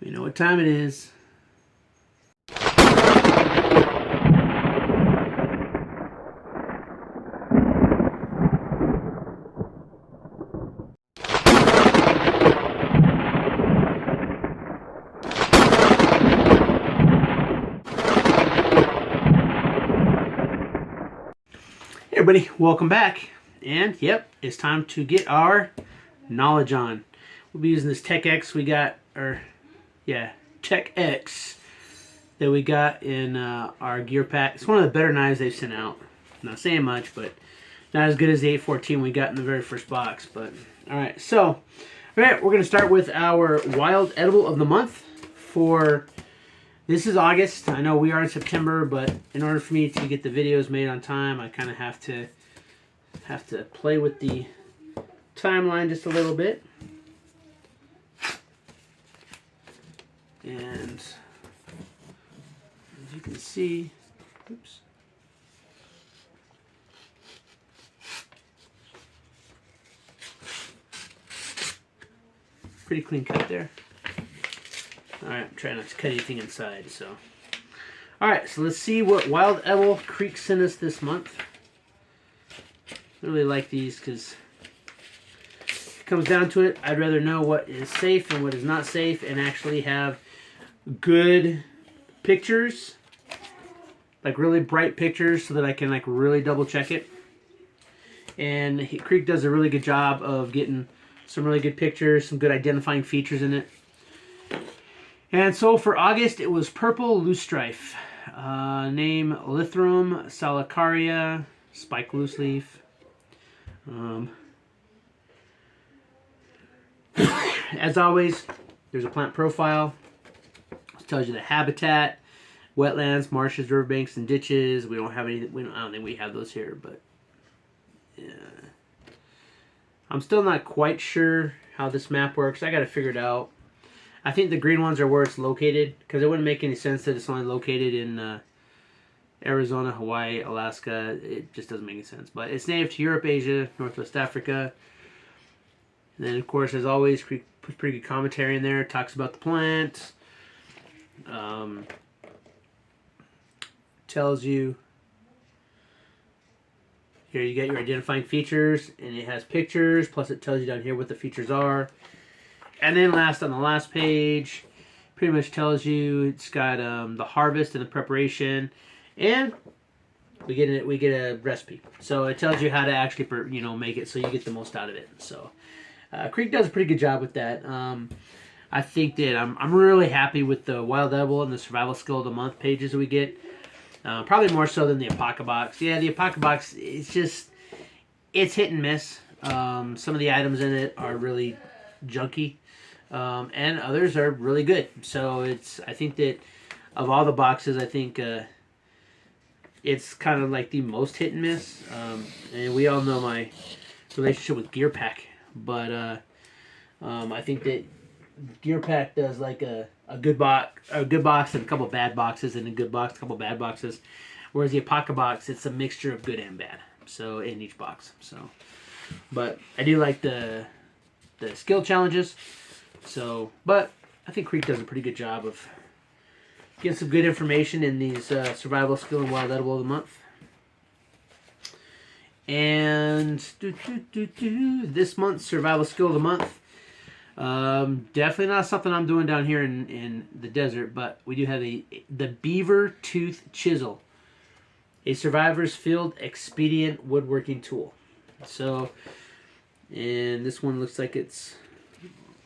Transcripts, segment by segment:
We know what time it is. Hey everybody, welcome back. And yep, it's time to get our knowledge on. We'll be using this Tech X we got, Tech X that we got in our gear pack. It's one of the better knives they've sent out. Not saying much, but not as good as the 814 we got in the very first box. But alright, so we're going to start with our wild edible of the month for... This is August. I know we are in September, but in order for me to get the videos made on time, I kind of have to play with the timeline just a little bit. And as you can see, oops. Pretty clean cut there. Alright, I'm trying not to cut anything inside, so. Alright, so let's see what Wild Edible Creek sent us this month. I really like these because if it comes down to it, I'd rather know what is safe and what is not safe and actually have good pictures. Like really bright pictures so that I can like really double check it. And Creek does a really good job of getting some really good pictures, some good identifying features in it. And so for August, it was Purple Loosestrife. Name Lithorum salicaria, spike loose leaf. As always, there's a plant profile. It tells you the habitat, wetlands, marshes, riverbanks, and ditches. We don't have any. I don't think we have those here, but yeah. I'm still not quite sure how this map works. I got to figure it out. I think the green ones are where it's located, because it wouldn't make any sense that it's only located in Arizona, Hawaii, Alaska. It just doesn't make any sense. But it's native to Europe, Asia, Northwest Africa. And then, of course, as always, puts pretty good commentary in there. Talks about the plant. Tells you, here you get your identifying features, and it has pictures, plus it tells you down here what the features are. And then last on the last page, pretty much tells you it's got the harvest and the preparation, and we get a recipe. So it tells you how to actually make it so you get the most out of it. So Creek does a pretty good job with that. I think that I'm really happy with the Wild Edible and the Survival Skill of the Month pages that we get. Probably more so than the Apoca Box. Yeah, the Apoca Box, it's hit and miss. Some of the items in it are really junky. And others are really good. So I think that of all the boxes, I think it's kind of like the most hit and miss. And we all know my relationship with Gear Pack, but I think that Gear Pack does like a good box and a couple bad boxes, and a good box, a couple bad boxes. Whereas the Apoca Box, it's a mixture of good and bad. So in each box. So, but I do like the skill challenges. So, but I think Creek does a pretty good job of getting some good information in these Survival Skill and Wild Edible of the Month. And this month's Survival Skill of the Month, definitely not something I'm doing down here in the desert, but we do have the Beaver Tooth Chisel, a Survivor's Field Expedient Woodworking Tool. So, and this one looks like it's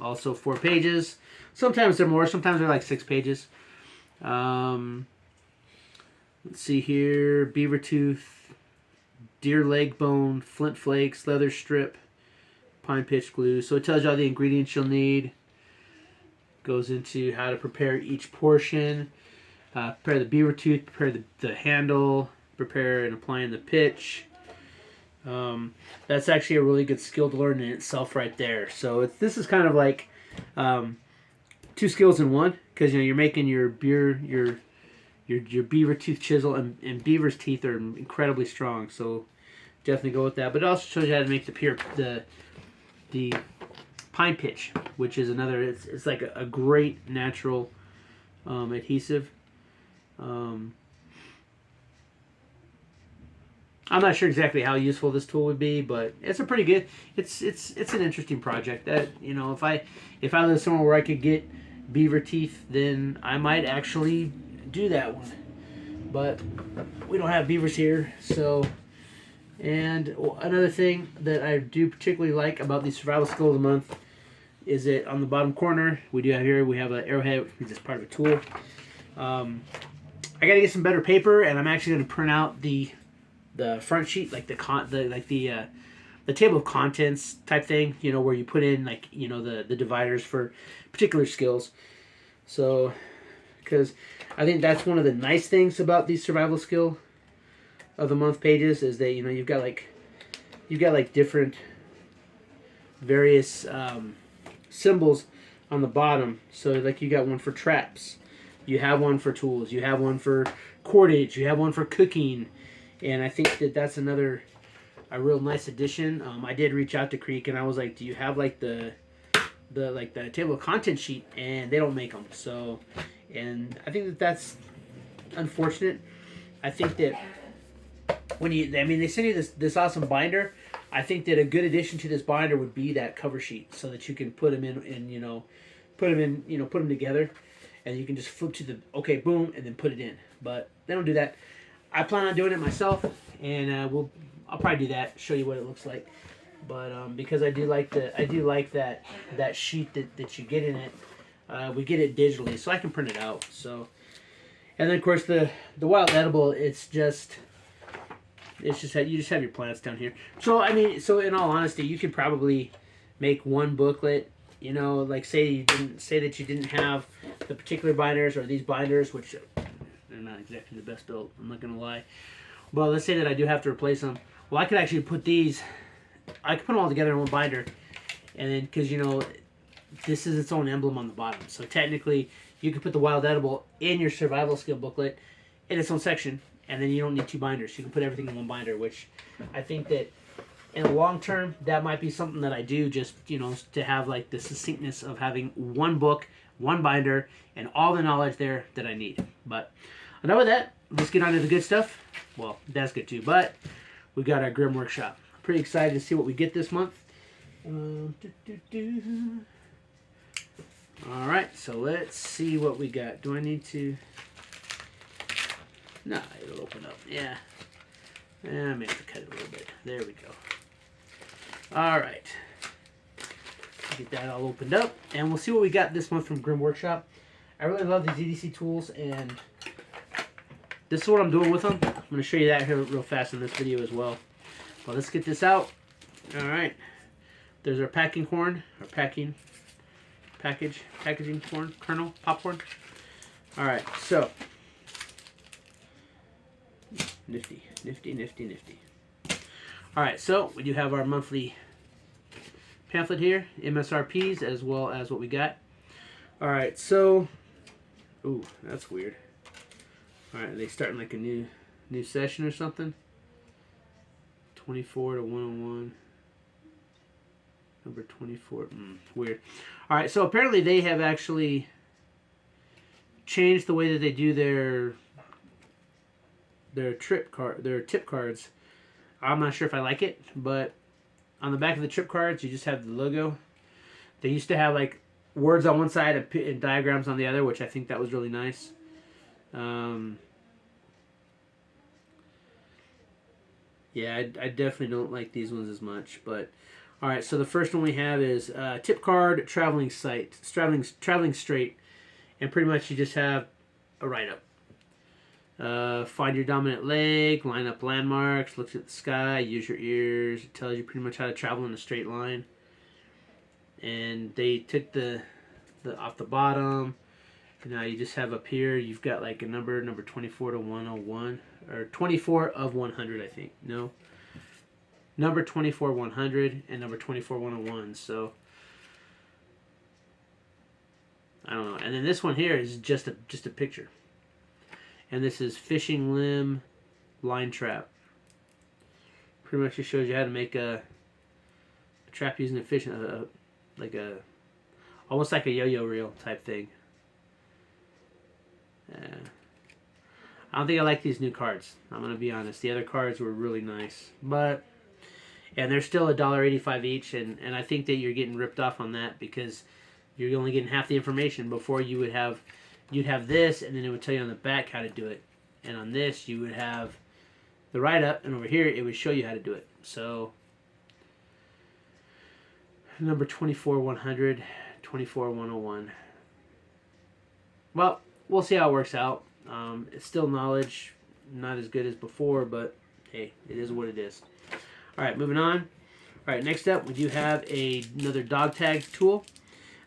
also 4 pages. Sometimes they're more. Sometimes they're like 6 pages. Let's see here. Beaver tooth, deer leg bone, flint flakes, leather strip, pine pitch glue. So it tells you all the ingredients you'll need. Goes into how to prepare each portion. Prepare the beaver tooth. Prepare the handle. Prepare and applying the pitch. That's actually a really good skill to learn in itself right there. So this is kind of like 2 skills in one, because you're making your beaver tooth chisel, and beaver's teeth are incredibly strong. So definitely go with that. But it also shows you how to make the pine pitch, which is another. It's like a great natural adhesive. I'm not sure exactly how useful this tool would be, but it's a pretty good. It's an interesting project. That if I live somewhere where I could get beaver teeth, then I might actually do that one. But we don't have beavers here, so. And another thing that I do particularly like about the survival skill of the month is that on the bottom corner we have an arrowhead, which is part of a tool. I got to get some better paper, and I'm actually going to print out the front sheet, like the table of contents type thing, where you put in the dividers for particular skills. So, because I think that's one of the nice things about these survival skill of the month pages is that you've got different various symbols on the bottom. So like you got one for traps, you have one for tools, you have one for cordage, you have one for cooking, and I think that's a real nice addition. I did reach out to Creek and I was like, do you have the table of contents sheet? And they don't make them. So, and I think that's unfortunate. I think that they send you this awesome binder. I think that a good addition to this binder would be that cover sheet, so that you can put them put them together, and you can just flip to boom, and then put it in. But they don't do that. I plan on doing it myself, and I'll probably do that. Show you what it looks like. But because I do like that sheet that you get in it, we get it digitally, so I can print it out. So, and then of course the wild edible, it's just that you just have your plants down here. So so in all honesty, you could probably make one booklet. Say that you didn't have the particular binders or these binders, which they're not exactly the best built. I'm not gonna lie. But let's say that I do have to replace them. Well, I could actually put these. I could put them all together in one binder, and then because this is its own emblem on the bottom. So technically, you could put the wild edible in your survival skill booklet in its own section. And then you don't need two binders. You can put everything in one binder, which I think that in the long term, that might be something that I do just, to have the succinctness of having one book, one binder, and all the knowledge there that I need. But enough of that. Let's get on to the good stuff. Well, that's good too. But we've got our Grim Workshop. I'm pretty excited to see what we get this month. All right, so let's see what we got. Do I need to... No, it'll open up. Yeah. I may have to cut it a little bit. There we go. All right. Get that all opened up, and we'll see what we got this month from Grim Workshop. I really love these EDC tools, and this is what I'm doing with them. I'm going to show you that here real fast in this video as well. But let's get this out. All right. There's our packing horn, our packaging horn, kernel, popcorn. All right, so. Nifty, nifty, nifty, nifty. All right, so we do have our monthly pamphlet here, MSRPs, as well as what we got. All right, so, ooh, that's weird. All right, are they starting like a new session or something? 24 to 101. Number 24. Weird. All right, so apparently they have actually changed the way that they do their tip cards. I'm not sure if I like it, but on the back of the trip cards, you just have the logo. They used to have words on one side and diagrams on the other, which I think that was really nice. Yeah, I definitely don't like these ones as much, but all right. So the first one we have is tip card, traveling straight, and pretty much you just have a write-up. Find your dominant leg, line up landmarks, looks at the sky, use your ears. It tells you pretty much how to travel in a straight line. And they took the off the bottom. Now you just have up here, you've got a number 24 to 101, or 24 of 100, I think. No. Number 24 100 and number 24 101. So I don't know. And then this one here is just a picture. And this is fishing limb line trap. Pretty much it shows you how to make a trap using a almost like a yo-yo reel type thing. I don't think I like these new cards. I'm gonna be honest. The other cards were really nice, but and they're still $1.85 each, and I think that you're getting ripped off on that because you're only getting half the information. Before you'd have this, and then it would tell you on the back how to do it, and on this you would have the write-up, and over here it would show you how to do it. So number 24-100, 24-101. Well, we'll see how it works out. It's still knowledge, not as good as before, but hey, it is what it is. All right, moving on. All right, next up we do have another dog tag tool.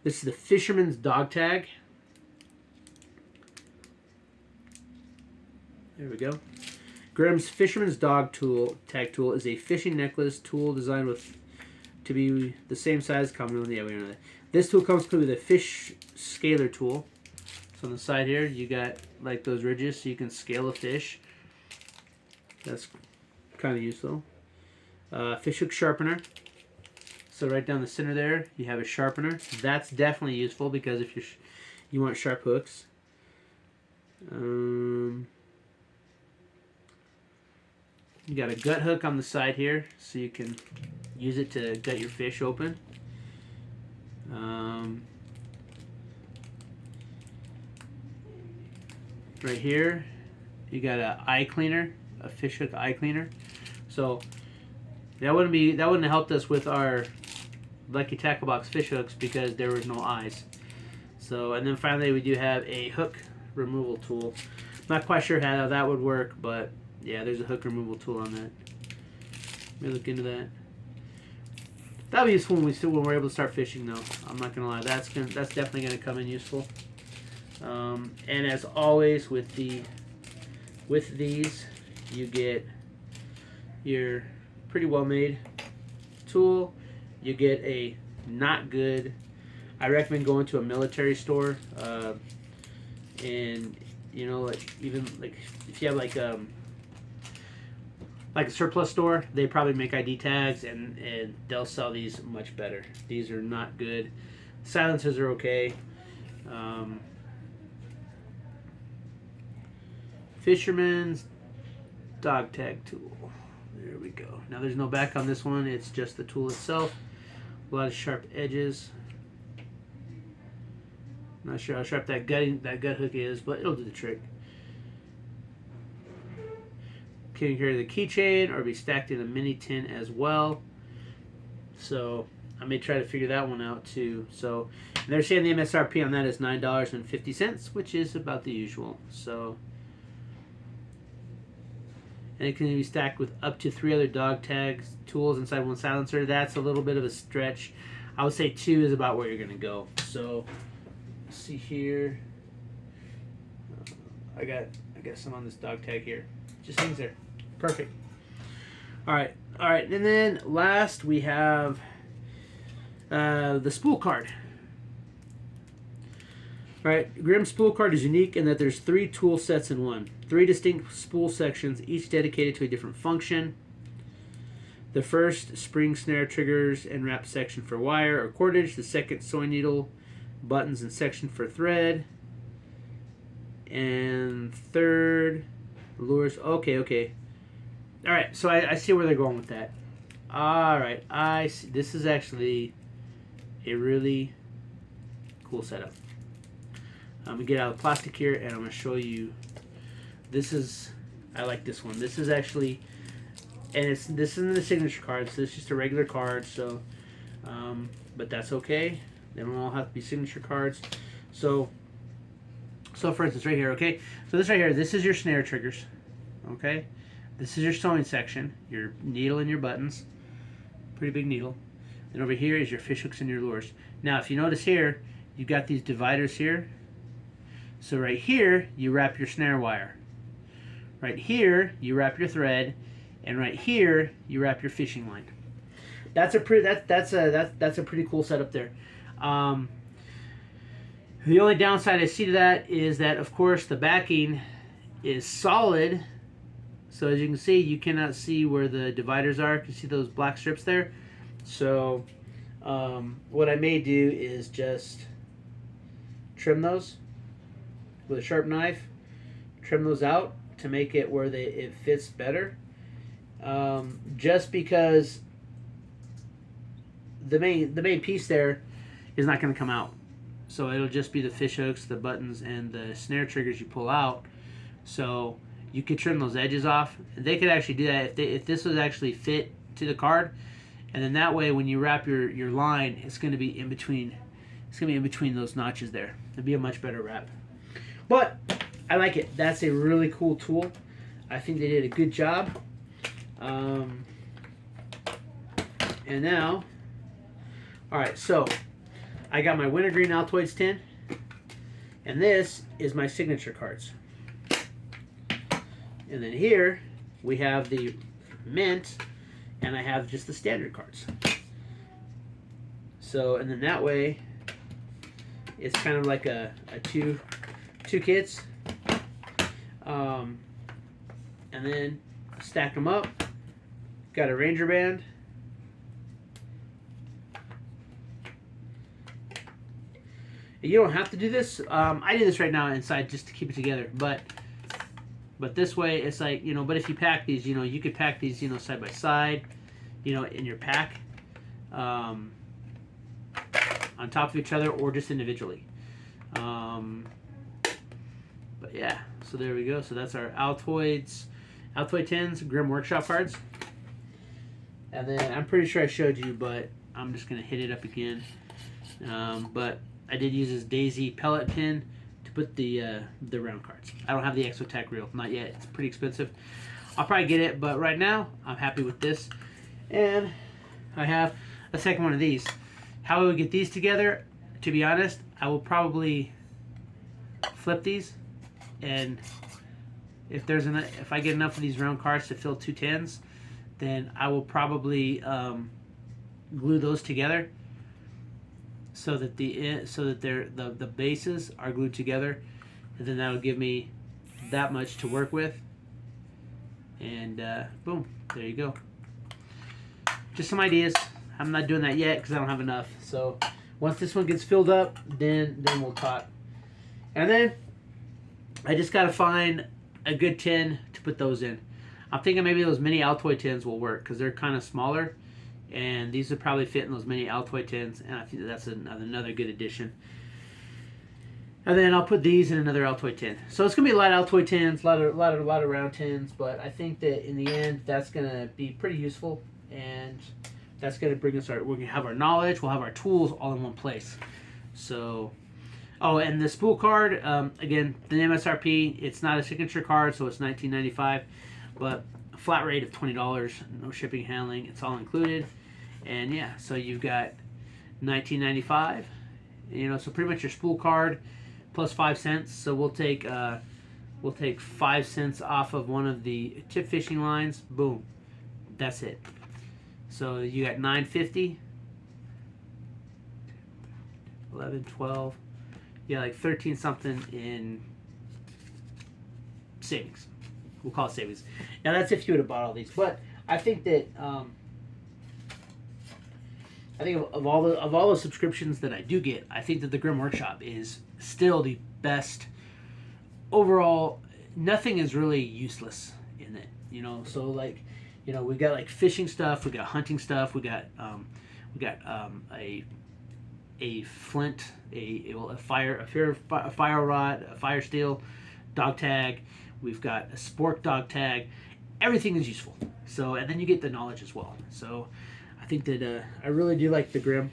This is the Fisherman's Dog Tag. There we go. Grimm's Fisherman's Dog Tag Tool is a fishing necklace tool designed to be the same size commonly. Yeah, we know that. This tool comes with a fish scaler tool. So on the side here, you got like those ridges, so you can scale a fish. That's kind of useful. Fish hook sharpener. So right down the center there, you have a sharpener. That's definitely useful because if you want sharp hooks. You got a gut hook on the side here, so you can use it to gut your fish open. Right here, you got an eye cleaner, a fish hook eye cleaner. So that wouldn't have helped us with our Lucky Tackle Box fish hooks because there was no eyes. So, and then finally we do have a hook removal tool. Not quite sure how that would work, but yeah, there's a hook removal tool on that. Let me look into that. That'll be useful when we're able to start fishing, though. I'm not gonna lie, that's definitely gonna come in useful. And as always with these, you get your pretty well made tool. You get a not good. I recommend going to a military store, and you know, even if you have like a surplus store, they probably make ID tags and they'll sell these much better. These are not good. Silencers are okay. Fisherman's Dog Tag Tool. There we go. Now there's no back on this one. It's just the tool itself. A lot of sharp edges. Not sure how sharp that gut hook is, but it'll do the trick. Can carry the keychain or be stacked in a mini tin as well. So I may try to figure that one out too. So they're saying the MSRP on that is $9.50, which is about the usual. So, and it can be stacked with up to 3 other dog tags tools inside one silencer. That's a little bit of a stretch. I would say 2 is about where you're going to go. So let's see here. I got some on this dog tag here. Just hangs there. Perfect. All right. And then last we have the spool card. All right. Grimm spool card is unique in that there's 3 tool sets in one. 3 distinct spool sections, each dedicated to a different function. The first, spring, snare, triggers, and wrap section for wire or cordage. The second, sewing needle, buttons, and section for thread. And third, lures. Okay. All right, so I see where they're going with that. All right, I see. This is actually a really cool setup. I'm gonna get out of the plastic here, and I'm gonna show you. I like this one. This is actually, and this isn't the signature card. So it's just a regular card. So, but that's okay. They don't all have to be signature cards. So for instance, right here. Okay, so this right here. This is your snare triggers. Okay. This is your sewing section, your needle and your buttons. Pretty big needle. And over here is your fish hooks and your lures. Now, if you notice here, you've got these dividers here. So right here, you wrap your snare wire. Right here, you wrap your thread. And right here, you wrap your fishing line. That's a pretty cool setup there. The only downside I see to that is that, of course, the backing is solid. So as you can see, you cannot see where the dividers are. You can see those black strips there. So What I may do is just trim those with a sharp knife, trim those out to make it where it fits better. Just because the main piece there is not going to come out, so it'll just be the fish hooks, the buttons, and the snare triggers you pull out. So you could trim those edges off. They could actually do that if this was actually fit to the card, and then that way when you wrap your line, it's going to be in between. It's going to be in between those notches there. It'd be a much better wrap. But I like it. That's a really cool tool. I think they did a good job. And now, all right, so I got my Wintergreen Altoids tin, and this is my signature cards. And then here we have the mint, and I have just the standard cards. So, and then that way, it's kind of like a two kits. And then stack them up. Got a Ranger band. You don't have to do this. I do this right now inside just to keep it together. But this way, it's like, you know, but if you pack these, you know, you could pack these, you know, side by side, you know, in your pack, on top of each other, or just individually. But yeah, so there we go. So that's our Altoid tins, Grimm Workshop cards. And then I'm pretty sure I showed you, but I'm just gonna hit it up again. But I did use this Daisy pellet pin to put the round cards. I don't have the Exotac reel, not yet. It's pretty expensive. I'll probably get it, but right now I'm happy with this. And I have a second one of these. How I would get these together, to be honest, I will probably flip these, and if I get enough of these round cards to fill 2 tins, then I will probably glue those together so that the bases are glued together, and then that'll give me that much to work with. And boom, there you go. Just some ideas. I'm not doing that yet because I don't have enough. So once this one gets filled up, then we'll talk. And then I just gotta find a good tin to put those in. I'm thinking maybe those mini Altoid tins will work because they're kind of smaller, and these would probably fit in those mini Altoid tins, and I think that's another good addition. And then I'll put these in another Altoid tin. So it's gonna be a lot of Altoid tins, a lot of round tins, but I think that in the end that's gonna be pretty useful, and that's gonna bring us we're gonna have our knowledge, we'll have our tools all in one place. So, oh, and the spool card, again, the MSRP, it's not a signature card, so it's $19.95, but a flat rate of $20, no shipping, handling, it's all included. And yeah, so you've got $19.95, you know, so pretty much your spool card plus 5 cents. So we'll take 5 cents off of one of the tip fishing lines. Boom, that's it. So you got $9.50, 11, 12, yeah, like 13 something in savings. We'll call it savings. Now that's if you would have bought all these, but I think that of all the subscriptions that I do get, I think that the Grimm Workshop is still the best overall. Nothing is really useless in it, you know. So like, you know, we got like fishing stuff, we got hunting stuff, we got a flint, a fire rod, a fire steel, dog tag. We've got a spork dog tag. Everything is useful. So, and then you get the knowledge as well. So I think that I really do like the Grimm.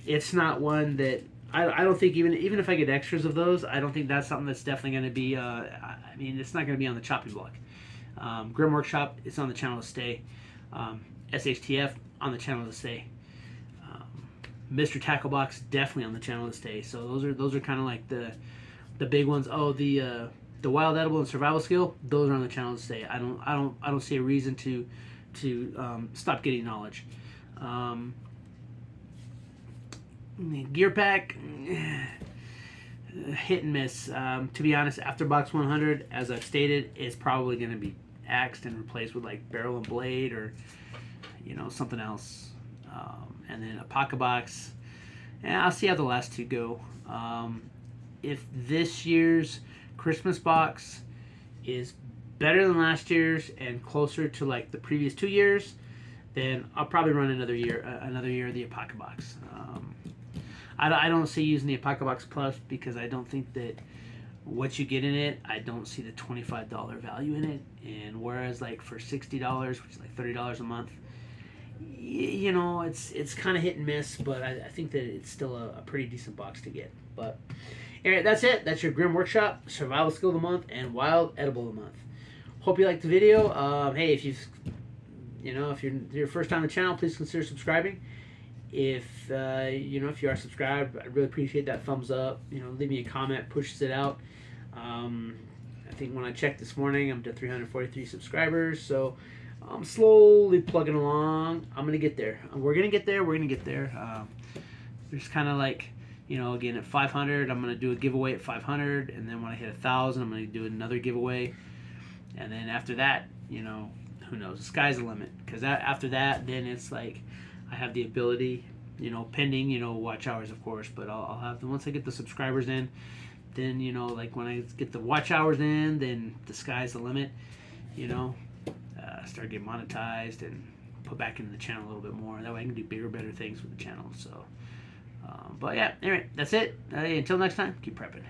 It's not one that I don't think even if I get extras of those, I don't think that's something that's definitely going to be. I mean, it's not going to be on the chopping block. Grimm Workshop is on the channel to stay. SHTF on the channel to stay. Mr. Tacklebox definitely on the channel to stay. So those are kind of like the big ones. Oh, the Wild Edible and Survival Skill, those are on the channel to stay. I don't see a reason to stop getting knowledge. Gear pack, hit and miss. To be honest, after box 100, as I've stated, it's probably going to be axed and replaced with like barrel and blade, or you know, something else. and then a pocket box. And I'll see how the last two go. If this year's Christmas box is better than last year's and closer to like the previous 2 years, then I'll probably run another year of the Pocket Box. I don't see using the Pocket Box Plus because I don't think that what you get in it, I don't see the $25 value in it. And whereas like for $60, which is like $30 a month, you know, it's kind of hit and miss, but I think that it's still a pretty decent box to get. But anyway, that's it. That's your Grim Workshop Survival Skill of the Month and Wild Edible of the Month. Hope you liked the video. Hey, if if you're your first time on the channel, please consider subscribing. If if you are subscribed, I'd really appreciate that thumbs up. Leave me a comment, pushes it out. I think when I checked this morning, I'm to 343 subscribers, so I'm slowly plugging along. I'm gonna get there. We're gonna get there. There's kind of like, again at 500, I'm gonna do a giveaway at 500, and then when I hit 1,000, I'm gonna do another giveaway, and then after that, who knows? The sky's the limit. Because after that, then it's like I have the ability, pending, watch hours, of course. But I'll have once I get the subscribers in, then like when I get the watch hours in, then the sky's the limit. Start getting monetized and put back into the channel a little bit more. That way I can do bigger, better things with the channel. So, but yeah, anyway, that's it. Until next time, keep prepping.